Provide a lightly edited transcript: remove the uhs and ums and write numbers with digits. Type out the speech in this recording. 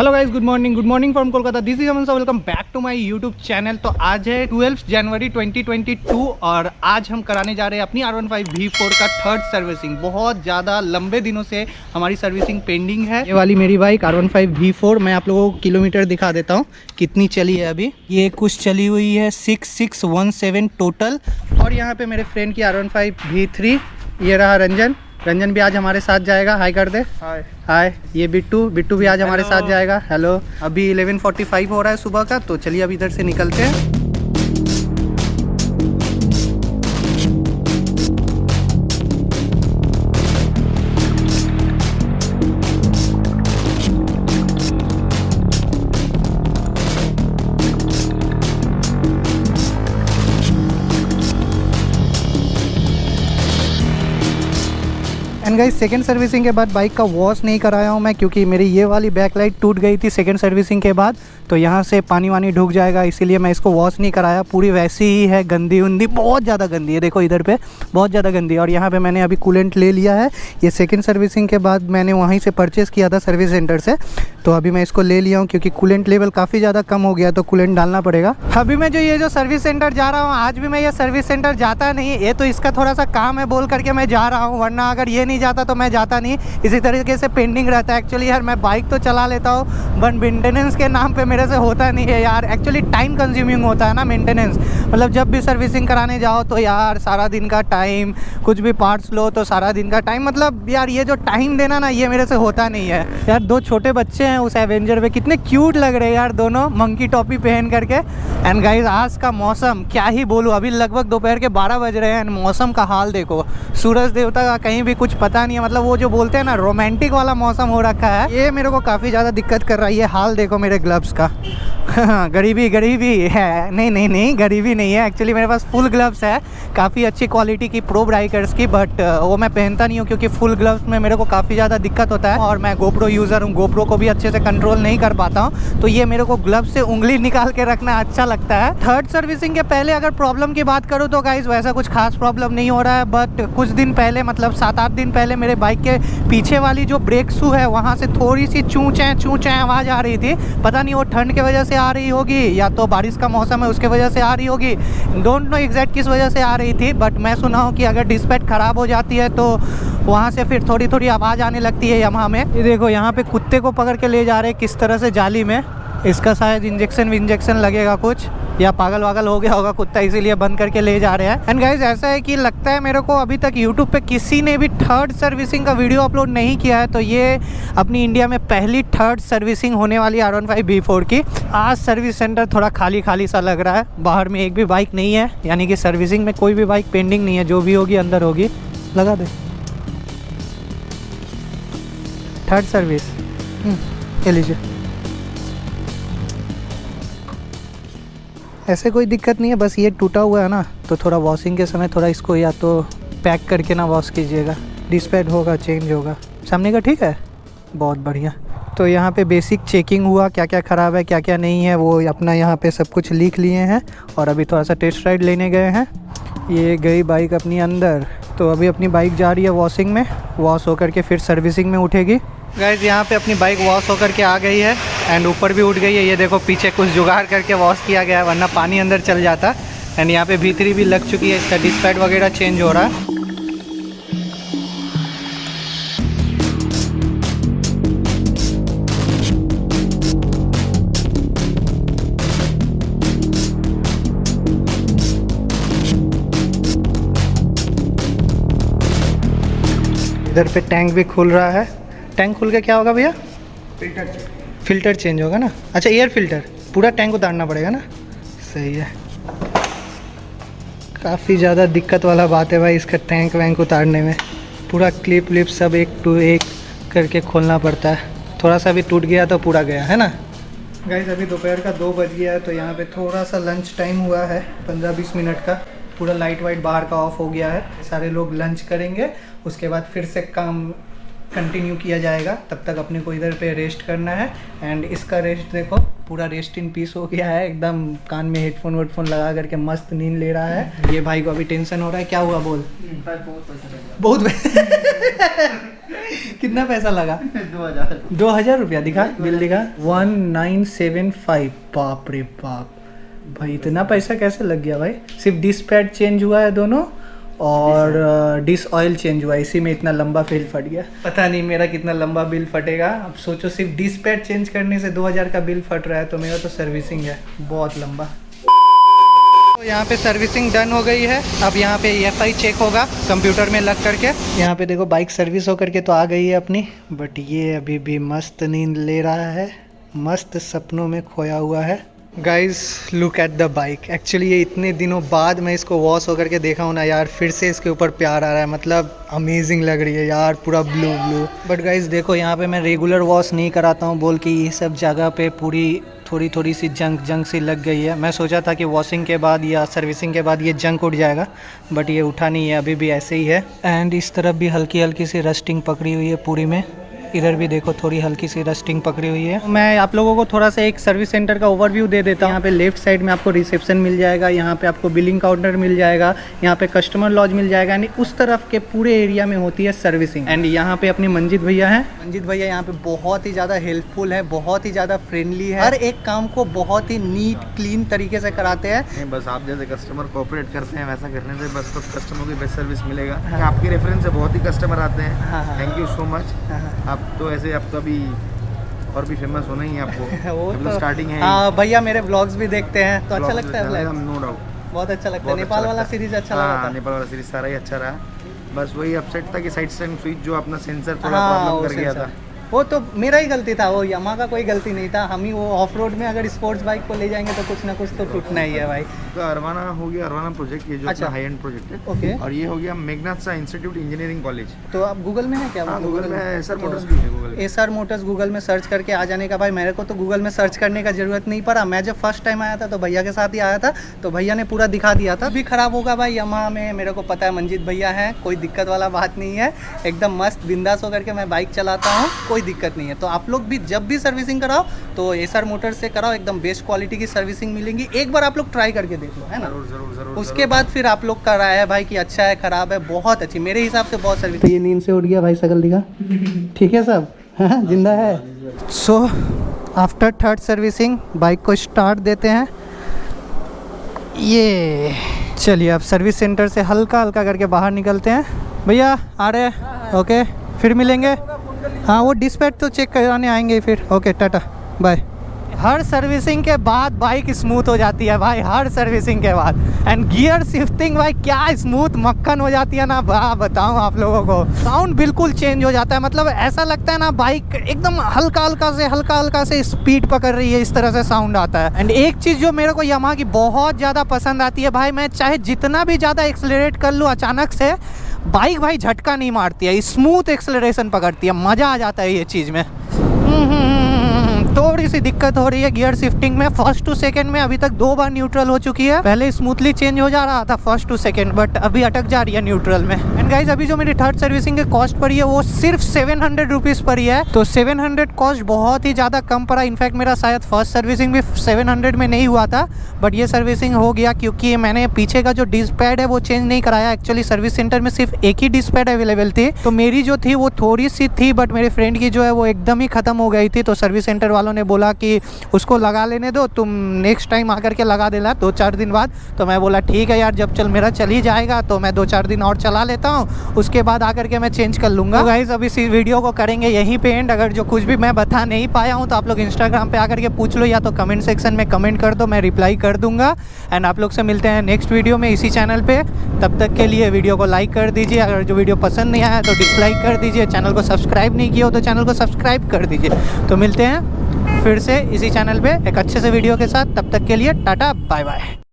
Hello guys, good morning from Kolkata. This is Aman, so welcome back to my YouTube channel. तो आज है 12 जनवरी 2022 और आज हम कराने जा रहे हैं अपनी R15 V4 का थर्ड सर्विसिंग। बहुत ज़्यादा लंबे दिनों से हमारी सर्विसिंग पेंडिंग है। ये वाली मेरी बाइक R15 V4, मैं आप लोगों को किलोमीटर दिखा देता हूँ कितनी चली है अभी। ये कुछ चली हुई है 6617 टोटल। और यहाँ पे मेरे फ्रेंड की R15 V3, ये रहा रंजन भी आज हमारे साथ जाएगा। हाय कर दे। हाय हाय। ये बिट्टू भी आज हमारे साथ जाएगा। हेलो। अभी 11:45 हो रहा है सुबह का, तो चलिए अब इधर से निकलते हैं। एंड गाइस, सेकंड सर्विसिंग के बाद बाइक का वॉश नहीं कराया हूँ मैं, क्योंकि मेरी ये वाली बैकलाइट टूट गई थी सेकंड सर्विसिंग के बाद। तो यहाँ से पानी वानी ढुक जाएगा, इसीलिए मैं इसको वॉश नहीं कराया। पूरी वैसी ही है, गंदी उंदी, बहुत ज़्यादा गंदी है। देखो इधर पे बहुत ज़्यादा गंदी है। और यहाँ पे मैंने अभी कूलेंट ले लिया है। ये सेकंड सर्विसिंग के बाद मैंने वहीं से परचेज़ किया था सर्विस सेंटर से, तो अभी मैं इसको ले लिया हूँ क्योंकि कूलेंट लेवल काफ़ी ज़्यादा कम हो गया, तो कूलेंट डालना पड़ेगा। अभी मैं जो सर्विस सेंटर जा रहा हूँ, आज भी मैं ये सर्विस सेंटर जाता नहीं, ये तो इसका थोड़ा सा काम है बोल करके मैं जा रहा हूँ, वरना अगर ये नहीं जाता तो मैं जाता नहीं। इसी तरीके से पेंडिंग रहता है। एक्चुअली यार, मैं बाइक तो चला लेता हूँ बट मेंटेनेंस के नाम पे मेरे से होता नहीं है यार। एक्चुअली टाइम कंज्यूमिंग होता है ना मेंटेनेंस। मतलब जब भी सर्विसिंग कराने जाओ तो यार सारा दिन का टाइम, कुछ भी पार्ट्स लो तो सारा दिन का टाइम, मतलब यार ये जो टाइम देना ना, ये मेरे से होता नहीं है यार। दो छोटे बच्चे हैं उस एवेंजर पे, कितने क्यूट लग रहे हैं यार दोनों, मंकी टॉपी पहन करके। एंड गाइस, आज का मौसम क्या ही बोलूँ, अभी लगभग दोपहर के 12 बज रहे हैं। मौसम का हाल देखो, सूरज देवता का कहीं भी कुछ पता नहीं है। मतलब वो जो बोलते हैं ना, रोमांटिक वाला मौसम हो रखा है। ये मेरे को काफ़ी ज़्यादा दिक्कत कर रहा है। ये हाल देखो मेरे ग्लव्स का। गरीबी है, नहीं गरीबी नहीं है। एक्चुअली मेरे पास फुल ग्लव्स है, काफ़ी अच्छी क्वालिटी की प्रो बाइकर्स की, बट वो मैं पहनता नहीं हूँ क्योंकि फुल ग्लव्स में मेरे को काफ़ी ज़्यादा दिक्कत होता है। और मैं गोप्रो यूज़र हूँ, गोप्रो को भी अच्छे से कंट्रोल नहीं कर पाता हूँ, तो ये मेरे को ग्लव्स से उंगली निकाल के रखना अच्छा लगता है। थर्ड सर्विसिंग के पहले अगर प्रॉब्लम की बात करूँ तो गाइज वैसा कुछ खास प्रॉब्लम नहीं हो रहा है, बट कुछ दिन पहले, मतलब 7-8 दिन पहले, मेरे बाइक के पीछे वाली जो ब्रेक शू है वहाँ से थोड़ी सी चूँ चैं आवाज़ आ रही थी। पता नहीं वो ठंड की वजह से आ रही होगी या तो बारिश का मौसम है उसके वजह से आ रही होगी, डोंट नो एग्जैक्ट किस वजह से आ रही थी। बट मैं सुना हूँ कि अगर डिस्पैच ख़राब हो जाती है तो वहाँ से फिर थोड़ी थोड़ी आवाज़ आने लगती है यामाहा में। ये देखो यहाँ पे कुत्ते को पकड़ के ले जा रहे हैं किस तरह से जाली में। इसका शायद इंजेक्शन लगेगा कुछ, या पागल वागल हो गया होगा कुत्ता, इसीलिए बंद करके ले जा रहे हैं। एंड गाइज, ऐसा है कि लगता है मेरे को अभी तक यूट्यूब पे किसी ने भी थर्ड सर्विसिंग का वीडियो अपलोड नहीं किया है, तो ये अपनी इंडिया में पहली थर्ड सर्विसिंग होने वाली R15 V4 की। आज सर्विस सेंटर थोड़ा खाली सा लग रहा है, बाहर में एक भी बाइक नहीं है, यानी कि सर्विसिंग में कोई भी बाइक पेंडिंग नहीं है। जो भी होगी अंदर होगी। लगा दे थर्ड सर्विस। ये लीजिए। ऐसे कोई दिक्कत नहीं है, बस ये टूटा हुआ है ना, तो थोड़ा वॉशिंग के समय थोड़ा इसको या तो पैक करके ना वॉश कीजिएगा, डिस्पैच होगा, चेंज होगा। सामने का ठीक है, बहुत बढ़िया। तो यहाँ पे बेसिक चेकिंग हुआ, क्या क्या ख़राब है क्या क्या नहीं है, वो अपना यहाँ पे सब कुछ लिख लिए हैं। और अभी थोड़ा सा टेस्ट राइड लेने गए हैं। ये गई बाइक अपनी अंदर, तो अभी अपनी बाइक जा रही है वॉशिंग में, वॉश होकर के फिर सर्विसिंग में उठेगी। गाइस, यहाँ पे अपनी बाइक वॉश होकर के आ गई है एंड ऊपर भी उठ गई है। ये देखो पीछे कुछ जुगाड़ करके वॉश किया गया है, वरना पानी अंदर चल जाता। एंड यहाँ पे V3 भी लग चुकी है, इसका डिस्पैच वगैरह चेंज हो रहा है। इधर पे टैंक भी खुल रहा है। टैंक खुल के क्या होगा भैया? फिल्टर चेंज होगा ना। अच्छा, एयर फिल्टर, पूरा टैंक उतारना पड़ेगा ना। सही है। काफ़ी ज़्यादा दिक्कत वाला बात है भाई इसका टैंक वैंक उतारने में। पूरा क्लिप लिप सब एक टू एक करके खोलना पड़ता है। थोड़ा सा भी टूट गया तो पूरा गया, है ना। गाइस, अभी दोपहर का 2 बज गया है, तो यहाँ पे थोड़ा सा लंच टाइम हुआ है 15-20 मिनट का। पूरा लाइट वाइट बाहर का ऑफ हो गया है। सारे लोग लंच करेंगे, उसके बाद फिर से काम कंटिन्यू किया जाएगा। तब तक अपने को इधर पे रेस्ट करना है। एंड इसका रेस्ट देखो, पूरा रेस्ट इन पीस हो गया है एकदम। कान में हेडफोन वेडफोन लगा करके मस्त नींद ले रहा है। ये भाई को अभी टेंशन हो रहा है। क्या हुआ बोल? बहुत कितना पैसा लगा? 2000 रुपया दिखा, बिल दिखा 1975। बाप रे बाप भाई, इतना पैसा कैसे लग गया भाई? सिर्फ डिश पैड चेंज हुआ है दोनों और डिश ऑयल चेंज हुआ है, इसी में इतना लंबा बिल फट गया। पता नहीं मेरा कितना लंबा बिल फटेगा। अब सोचो सिर्फ डिश पैड चेंज करने से 2000 का बिल फट रहा है, तो मेरा तो सर्विसिंग है बहुत लंबा। तो यहाँ पे सर्विसिंग डन हो गई है। अब यहाँ पे EFI चेक होगा कंप्यूटर में लग करके। यहाँ पे देखो बाइक सर्विस हो करके तो आ गई है अपनी, बट ये अभी भी मस्त नींद ले रहा है, मस्त सपनों में खोया हुआ है। Guys look at the bike. Actually ये इतने दिनों बाद मैं इसको वॉश होकर के देखा हूँ ना यार, फिर से इसके ऊपर प्यार आ रहा है। मतलब अमेजिंग लग रही है यार, पूरा ब्लू ब्लू। बट गाइज देखो यहाँ पे मैं रेगुलर वॉश नहीं कराता हूँ बोल के ये सब जगह पे पूरी थोड़ी सी जंग सी लग गई है। मैं सोचा था कि वॉशिंग के बाद या सर्विसिंग के बाद ये जंग उठ जाएगा, बट ये उठा नहीं है, अभी भी ऐसे ही है। एंड इस तरफ भी हल्की हल्की सी रस्टिंग पकड़ी हुई है पूरी में। इधर भी देखो थोड़ी हल्की सी रस्टिंग पकड़ी हुई है। मैं आप लोगों को थोड़ा सा एक सर्विस सेंटर का ओवरव्यू दे देता हूँ। यहाँ पे लेफ्ट साइड में आपको रिसेप्शन मिल जाएगा, यहाँ पे आपको बिलिंग काउंटर मिल जाएगा, यहाँ पे कस्टमर लॉज मिल जाएगा। यानी उस तरफ के पूरे एरिया में होती है सर्विसिंग। एंड यहाँ पे अपने मंजित भैया हैं। मंजित भैया यहाँ पे बहुत ही ज़्यादा हेल्पफुल है, बहुत ही ज़्यादा फ्रेंडली है, हर एक काम को बहुत ही नीट क्लीन तरीके से कराते हैं। बस आप जैसे कस्टमर कोऑपरेट करते हैं वैसा करने से बस तो कस्टमर को बेस्ट सर्विस मिलेगा। आपके रेफरेंस से बहुत ही कस्टमर आते हैं। Thank you so much. आप तो ऐसे आप तो अभी और भी फेमस होना ही है आपको। वो तो स्टार्टिंग है। हाँ भैया मेरे ब्लॉग्स भी देखते हैं तो अच्छा लगता है। नो डाउट बहुत अच्छा लगता है। नेपाल वाला सीरीज अच्छा लगा था। नेपाल वाला सीरीज सारा ही अच्छा रहा। बस वही अपसेट था कि साइड स्टैंड स्विच जो अपना सेंसर थोड़ा प्रॉब्लम कर गया था। वो तो मेरा ही गलती था, वो यामा का कोई गलती नहीं था। हम ही वो ऑफ रोड में अगर स्पोर्ट्स बाइक को ले जाएंगे तो कुछ ना कुछ तो टूटना ही है भाई। तो अरवाना हो गया, अरवाना प्रोजेक्ट ये जो अच्छा हाई एंड प्रोजेक्ट है। ओके। और ये हो गया Meghnath Shah institute engineering college. तो आप गूगल में है क्या? गूगल में एसआर मोटर्स भी है। गूगल एसआर मोटर्स गूगल में सर्च करके आ जाने का। भाई मेरे को तो गूगल में सर्च करने का जरूरत नहीं पड़ा। मैं जब फर्स्ट टाइम आया था तो भैया के साथ ही आया था, तो भैया ने पूरा दिखा दिया था। भी खराब होगा भाई यामा में, मेरे को पता है मंजित भैया है, कोई दिक्कत वाला बात नहीं है। एकदम मस्त बिंदास होकर के मैं बाइक चलाता हूँ, कोई दिक्कत नहीं है। तो आप लोग भी जब भी सर्विसिंग कराओ तो एसआर मोटर्स से कराओ, एकदम बेस्ट क्वालिटी की सर्विसिंग मिलेंगी। एक बार आप लोग ट्राई करके देख लो, है ना? जरूर। उसके बाद फिर आप लोग का राय है भाई कि अच्छा है खराब है। बहुत अच्छी, मेरे हिसाब से बहुत सर्विस। तो ये नींद से उठ गया भाई, शकल दिखा ठीक है सब जिंदा है। So after third servicing bike को स्टार्ट देते हैं। ये चलिए अब सर्विस सेंटर से हल्का हल्का करके बाहर निकलते हैं। भैया आ रहे हैं? ओके फिर मिलेंगे। हाँ वो डिस्पैच तो चेक कराने आएंगे फिर। Okay tata bye. हर सर्विसिंग के बाद बाइक स्मूथ हो जाती है भाई, हर सर्विसिंग के बाद। एंड गियर शिफ्टिंग भाई क्या स्मूथ मक्खन हो जाती है ना, बताऊं आप लोगों को। साउंड बिल्कुल चेंज हो जाता है, मतलब ऐसा लगता है ना बाइक एकदम हल्का हल्का से स्पीड पकड़ रही है, इस तरह से साउंड आता है। एंड एक चीज़ जो मेरे को यामाहा की बहुत ज़्यादा पसंद आती है भाई, मैं चाहे जितना भी ज़्यादा एक्सेलरेट कर लूँ अचानक से, बाइक भाई झटका नहीं मारती है, स्मूथ एक्सेलरेशन पकड़ती है। मज़ा आ जाता है ये चीज़ में। थोड़ी सी दिक्कत हो रही है गियर शिफ्टिंग में। फर्स्ट टू सेकंड में अभी तक 2 बार न्यूट्रल हो चुकी है। पहले स्मूथली चेंज हो जा रहा था फर्स्ट टू सेकंड, बट अभी अटक जा रही है न्यूट्रल में। एंड गाइज अभी जो मेरी थर्ड सर्विसिंग के कॉस्ट पड़ी है वो सिर्फ 700 रुपीज़ पड़ी है। तो 700 कॉस्ट बहुत ही ज़्यादा कम पड़ा। इनफैक्ट मेरा शायद फर्स्ट सर्विसिंग भी 700 में नहीं हुआ था, बट ये सर्विसिंग हो गया क्योंकि मैंने पीछे का जो डिस्क पैड है वो चेंज नहीं कराया। एक्चुअली सर्विस सेंटर में सिर्फ एक ही डिस्क पैड अवेलेबल थी, तो मेरी जो थी वो थोड़ी सी थी, बट मेरे फ्रेंड की जो है वो एकदम ही ख़त्म हो गई थी। तो सर्विस सेंटर वालों ने बोला कि उसको लगा लेने दो, तुम नेक्स्ट टाइम आकर के लगा देना 2-4 दिन बाद। तो मैं बोला ठीक है यार, जब मेरा चल ही जाएगा तो मैं 2-4 दिन और चला लेता हूँ, उसके बाद आकर के मैं चेंज कर लूँगा। तो गाइस अब इस वीडियो को करेंगे यहीं पे एंड। अगर जो कुछ भी मैं बता नहीं पाया हूँ तो आप लोग इंस्टाग्राम पे आकर के पूछ लो, या तो कमेंट सेक्शन में कमेंट कर दो, मैं रिप्लाई कर दूँगा। एंड आप लोग से मिलते हैं नेक्स्ट वीडियो में इसी चैनल पर। तब तक के लिए वीडियो को लाइक कर दीजिए, अगर जो वीडियो पसंद नहीं आया तो डिसलाइक कर दीजिए, चैनल को सब्सक्राइब नहीं किया हो तो चैनल को सब्सक्राइब कर दीजिए। तो मिलते हैं फिर से इसी चैनल पे एक अच्छे से वीडियो के साथ। तब तक के लिए टाटा बाय बाय।